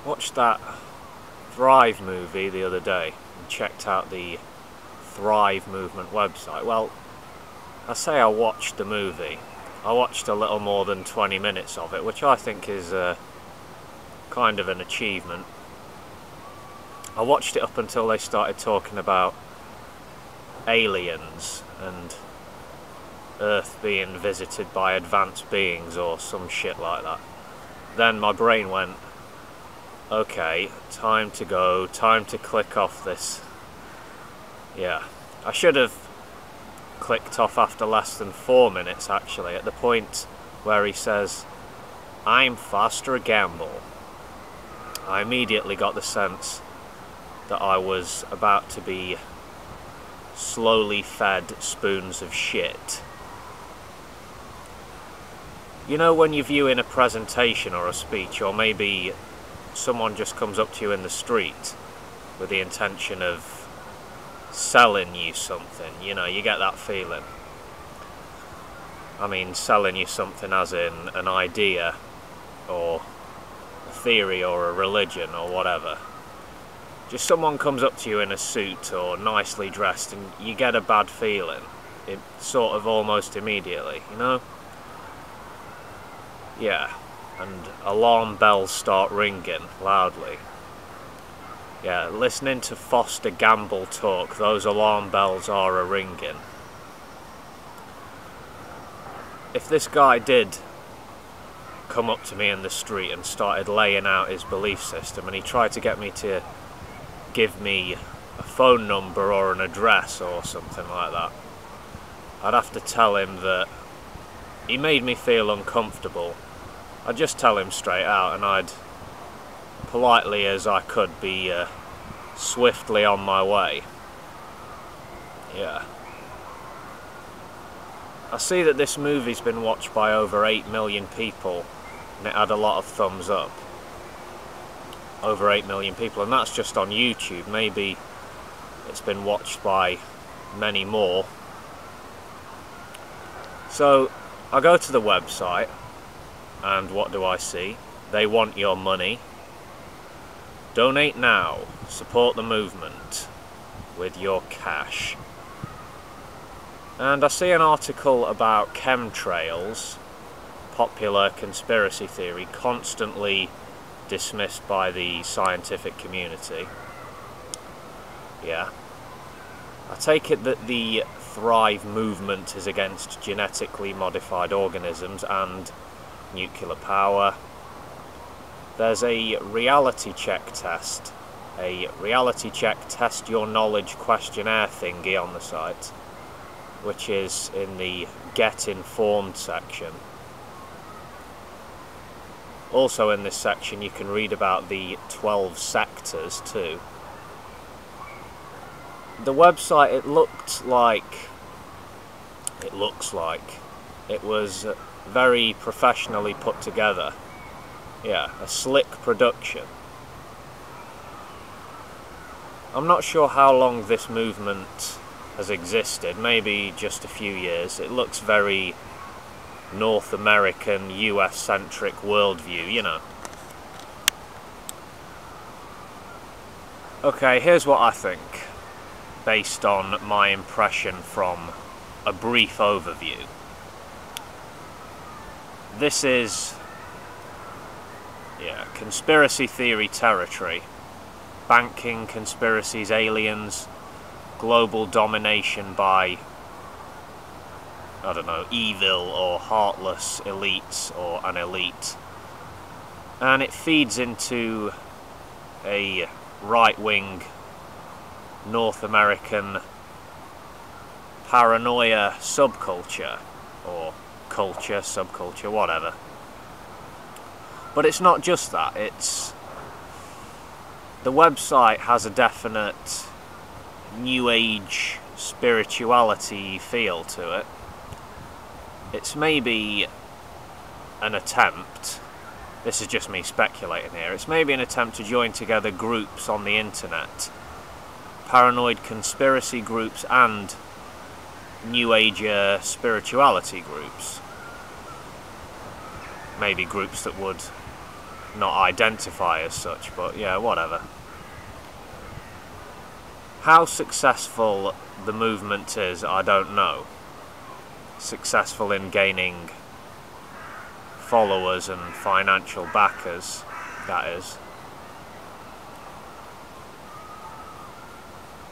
Watched that Thrive movie the other day and checked out the Thrive Movement website. Well, I say I watched the movie. I watched a little more than 20 minutes of it, which I think is kind of an achievement. I watched it up until they started talking about aliens and Earth being visited by advanced beings or some shit like that. Then my brain went, okay, time to go, time to click off this. Yeah, I should have clicked off after less than 4 minutes actually, at the point where he says, "I'm Foster Gamble." I immediately got the sense that I was about to be slowly fed spoons of shit. You know, when you're viewing a presentation or a speech, or maybe someone just comes up to you in the street with the intention of selling you something, you know, you get that feeling. I mean, selling you something as in an idea, or a theory, or a religion, or whatever. Just someone comes up to you in a suit or nicely dressed and you get a bad feeling. It sort of almost immediately, you know? Yeah, and alarm bells start ringing loudly. Yeah, listening to Foster Gamble talk, those alarm bells are a-ringing. If this guy did come up to me in the street and started laying out his belief system, and he tried to get me to give me a phone number or an address or something like that, I'd have to tell him that he made me feel uncomfortable. I'd just tell him straight out, and I'd, politely as I could, be swiftly on my way. Yeah. I see that this movie's been watched by over 8 million people, and it had a lot of thumbs up. Over 8 million people, and that's just on YouTube. Maybe it's been watched by many more. So I go to the website, and what do I see? They want your money. Donate now. Support the movement with your cash. And I see an article about chemtrails, popular conspiracy theory, constantly dismissed by the scientific community. Yeah. I take it that the Thrive movement is against genetically modified organisms and nuclear power. There's a reality check test, a reality check test your knowledge questionnaire thingy on the site, which is in the Get Informed section. Also in this section you can read about the 12 sectors too. The website, it looks like it was very professionally put together. Yeah, a slick production. I'm not sure how long this movement has existed, maybe just a few years. It looks very North American, US-centric worldview, you know. Okay, here's what I think, based on my impression from a brief overview. This is, yeah, conspiracy theory territory. Banking, conspiracies, aliens, global domination by, I don't know, evil or heartless elites or an elite. And it feeds into a right-wing North American paranoia subculture, or culture, subculture, whatever. But it's not just that, it's... The website has a definite New Age spirituality feel to it. It's maybe an attempt, this is just me speculating here, it's maybe an attempt to join together groups on the internet, paranoid conspiracy groups and New Age spirituality groups. Maybe groups that would not identify as such, but yeah, whatever. How successful the movement is, I don't know. Successful in gaining followers and financial backers, that is.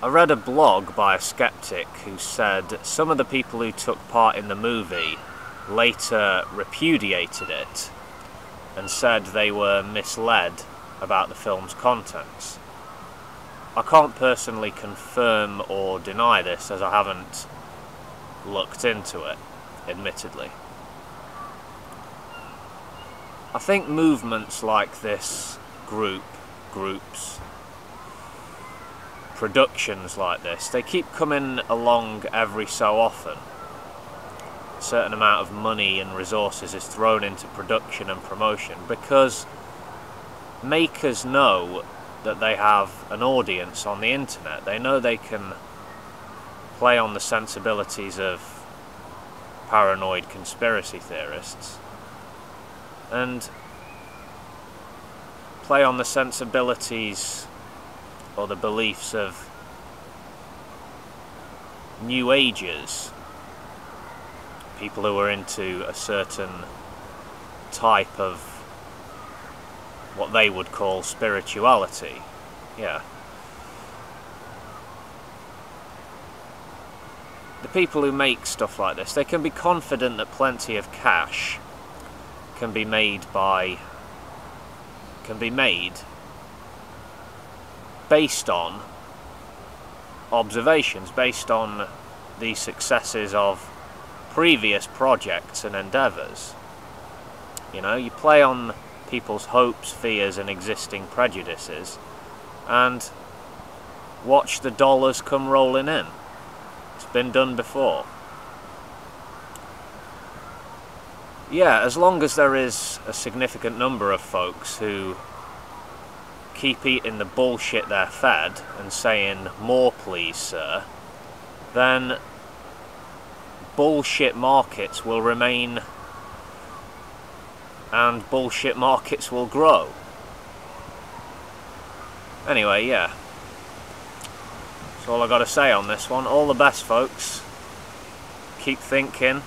I read a blog by a skeptic who said some of the people who took part in the movie later repudiated it and said they were misled about the film's contents. I can't personally confirm or deny this, as I haven't looked into it, admittedly. I think movements like this, groups, productions like this, they keep coming along every so often. A certain amount of money and resources is thrown into production and promotion because makers know that they have an audience on the internet. They know they can play on the sensibilities of paranoid conspiracy theorists and play on the sensibilities or the beliefs of New Agers, people who are into a certain type of what they would call spirituality. Yeah. The people who make stuff like this, they can be confident that plenty of cash can be made based on observations, based on the successes of previous projects and endeavours. You know, you play on people's hopes, fears and existing prejudices and watch the dollars come rolling in. It's been done before. Yeah, as long as there is a significant number of folks who keep eating the bullshit they're fed and saying, "More please, sir," then bullshit markets will remain and bullshit markets will grow. Anyway, yeah. That's all I gotta say on this one. All the best, folks. Keep thinking.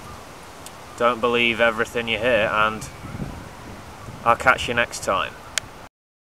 Don't believe everything you hear, and I'll catch you next time.